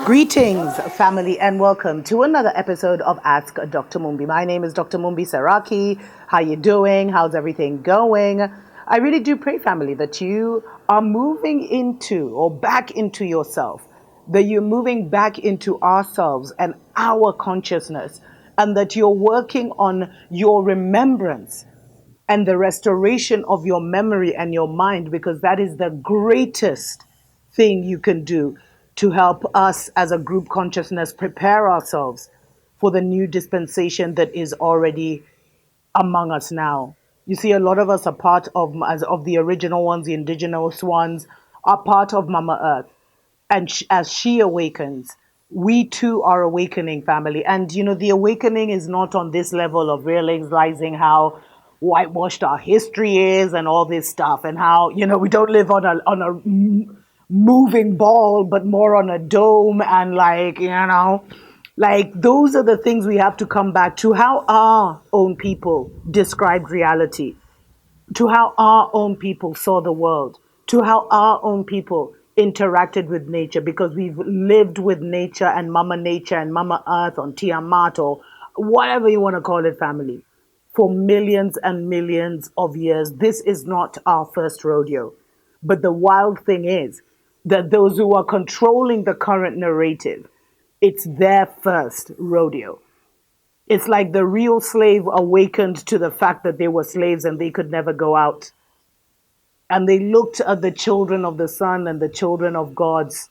Greetings, family, and welcome to another episode of Ask Dr. Mumbi. My name is Dr. Mumbi Saraki. How you doing? How's everything going? I really do pray, family, that you are moving into or back into yourself, that you're moving back into ourselves and our consciousness, and that you're working on your remembrance and the restoration of your memory and your mind, because that is the greatest thing you can do to help us as a group consciousness prepare ourselves for the new dispensation that is already among us now. You see, a lot of us are part of, as of the original ones, the indigenous ones, are part of Mama Earth. And as she awakens, we too are awakening, family. And you know, the awakening is not on this level of realizing how whitewashed our history is and all this stuff, and how, you know, we don't live on a moving ball, but more on a dome, and like, you know, like those are the things we have to come back to, how our own people described reality, to how our own people saw the world, to how our own people interacted with nature, because we've lived with nature and Mama Earth on Tiamat, or whatever you want to call it, family, for millions and millions of years. This is not our first rodeo. But the wild thing is that those who are controlling the current narrative, it's their first rodeo. It's like the real slave awakened to the fact that they were slaves and they could never go out. And they looked at the children of the sun and the children of gods,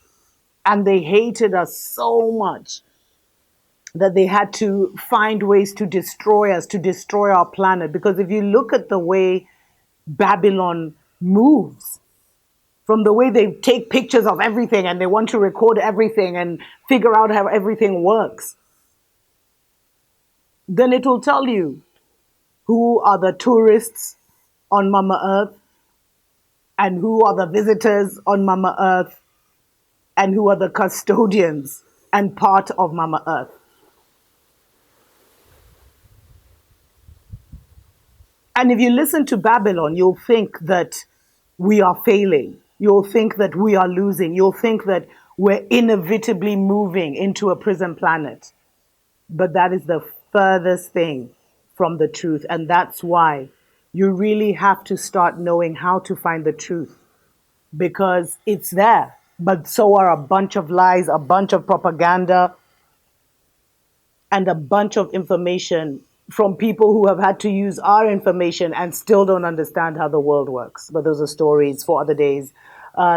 and they hated us so much that they had to find ways to destroy us, to destroy our planet. Because if you look at the way Babylon moves, from the way they take pictures of everything and they want to record everything and figure out how everything works, then it will tell you who are the tourists on Mama Earth and who are the visitors on Mama Earth and who are the custodians and part of Mama Earth. And if you listen to Babylon, you'll think that we are failing. You'll think that we are losing. You'll think that we're inevitably moving into a prison planet. But that is the furthest thing from the truth. And that's why you really have to start knowing how to find the truth, because it's there. But so are a bunch of lies, a bunch of propaganda, and a bunch of information from people who have had to use our information and still don't understand how the world works. But those are stories for other days.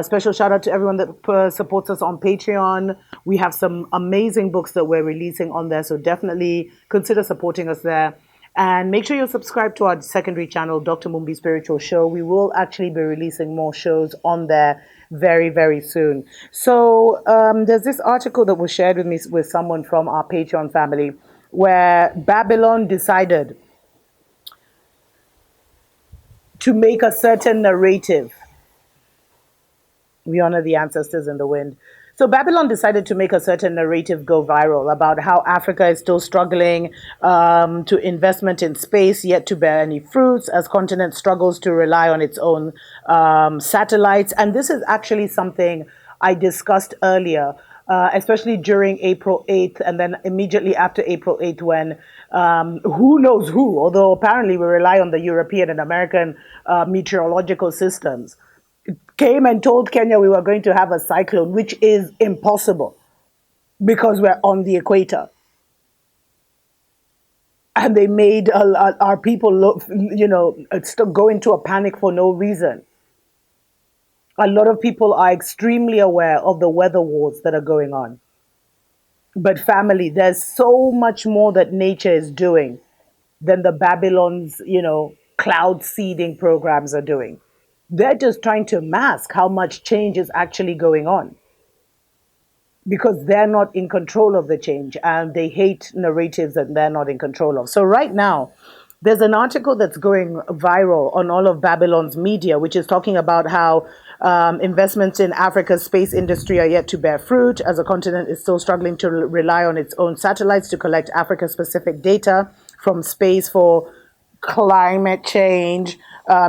Special shout out to everyone that supports us on Patreon. We have some amazing books that we're releasing on there, so definitely consider supporting us there. And make sure you're subscribed to our secondary channel, Dr. Mumbi Spiritual Show. We will actually be releasing more shows on there very, very soon. So there's this article that was shared with me with someone from our Patreon family, where Babylon decided to make a certain narrative. We honor the ancestors in the wind. So Babylon decided to make a certain narrative go viral about how Africa is still struggling to investment in space yet to bear any fruits, as continent struggles to rely on its own satellites. And this is actually something I discussed earlier, especially during April 8th, and then immediately after April 8th, when who knows who, although apparently we rely on the European and American meteorological systems, came and told Kenya we were going to have a cyclone, which is impossible because we're on the equator. And they made our people look, go into a panic for no reason. A lot of people are extremely aware of the weather wars that are going on. But family, there's so much more that nature is doing than the Babylon's, cloud seeding programs are doing. They're just trying to mask how much change is actually going on, because they're not in control of the change, and they hate narratives that they're not in control of. So right now, there's an article that's going viral on all of Babylon's media, which is talking about how investments in Africa's space industry are yet to bear fruit, as a continent is still struggling to rely on its own satellites to collect Africa-specific data from space for climate change,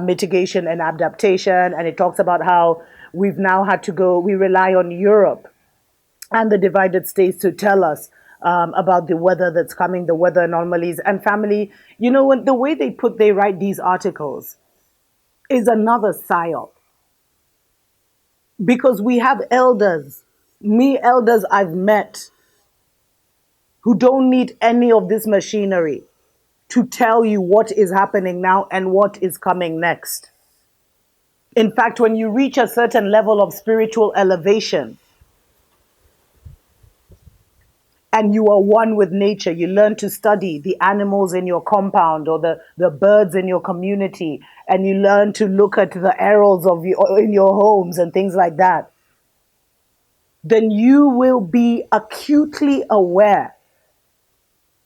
mitigation and adaptation. And it talks about how we've now had to we rely on Europe and the divided states to tell us about the weather that's coming, the weather anomalies. And family, when the way they write these articles is another psyop, because we have elders, elders I've met, who don't need any of this machinery to tell you what is happening now and what is coming next. In fact, when you reach a certain level of spiritual elevation and you are one with nature, you learn to study the animals in your compound or the birds in your community, and you learn to look at the arrows in your homes and things like that, then you will be acutely aware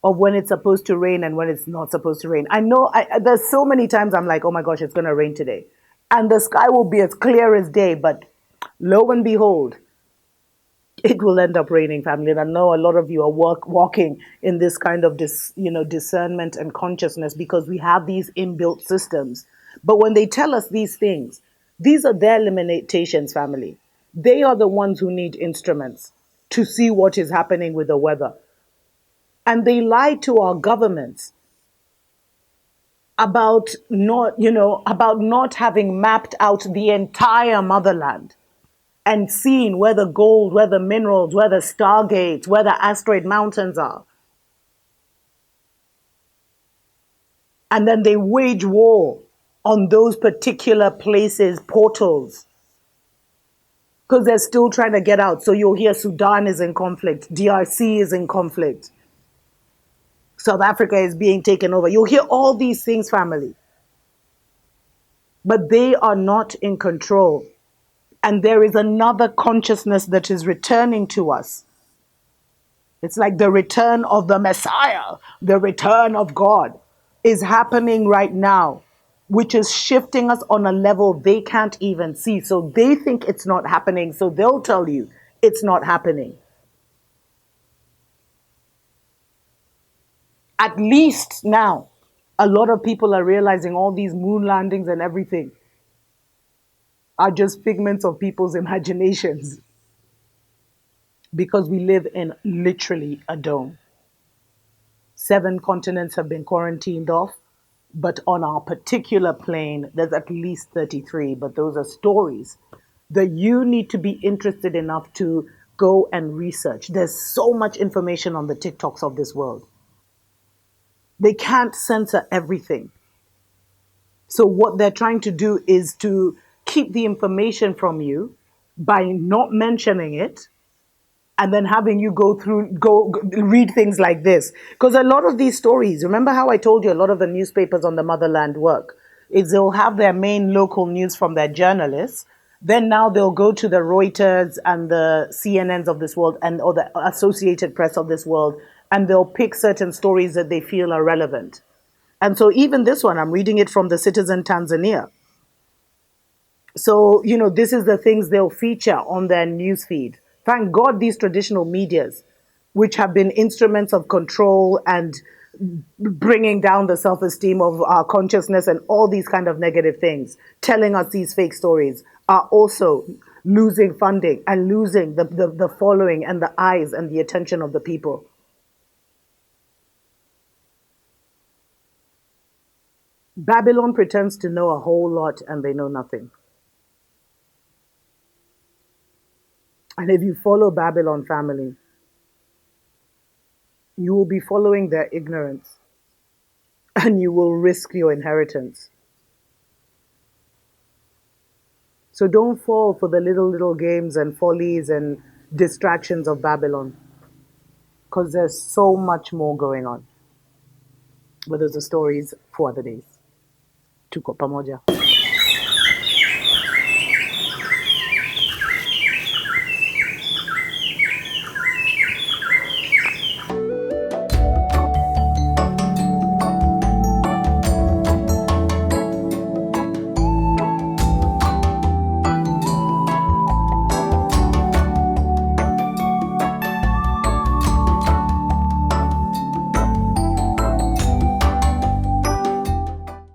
of when it's supposed to rain and when it's not supposed to rain. I know there's so many times I'm like, oh my gosh, it's going to rain today. And the sky will be as clear as day, but lo and behold, it will end up raining, family. And I know a lot of you are walking in this kind of discernment and consciousness because we have these inbuilt systems. But when they tell us these things, these are their limitations, family. They are the ones who need instruments to see what is happening with the weather. And they lie to our governments about not having mapped out the entire motherland and seen where the gold, where the minerals, where the stargates, where the asteroid mountains are. And then they wage war on those particular places, portals, because they're still trying to get out. So you'll hear Sudan is in conflict, DRC is in conflict, South Africa is being taken over. You'll hear all these things, family. But they are not in control. And there is another consciousness that is returning to us. It's like the return of the Messiah, the return of God is happening right now, which is shifting us on a level they can't even see. So they think it's not happening. So they'll tell you it's not happening. At least now, a lot of people are realizing all these moon landings and everything are just figments of people's imaginations, because we live in literally a dome. 7 continents have been quarantined off, but on our particular plane, there's at least 33, but those are stories that you need to be interested enough to go and research. There's so much information on the TikToks of this world. They can't censor everything. So what they're trying to do is to keep the information from you by not mentioning it, and then having you go read things like this. Because a lot of these stories, remember how I told you a lot of the newspapers on the motherland work, is they'll have their main local news from their journalists. Then now they'll go to the Reuters and the CNNs of this world or the Associated Press of this world, and they'll pick certain stories that they feel are relevant. And so even this one, I'm reading it from the Citizen Tanzania. So, this is the things they'll feature on their newsfeed. Thank God these traditional medias, which have been instruments of control and bringing down the self-esteem of our consciousness and all these kind of negative things, telling us these fake stories, are also losing funding and losing the following and the eyes and the attention of the people. Babylon pretends to know a whole lot and they know nothing. And if you follow Babylon, family, you will be following their ignorance and you will risk your inheritance. So don't fall for the little games and follies and distractions of Babylon, because there's so much more going on. But those are stories for other days. Tuko pamoja.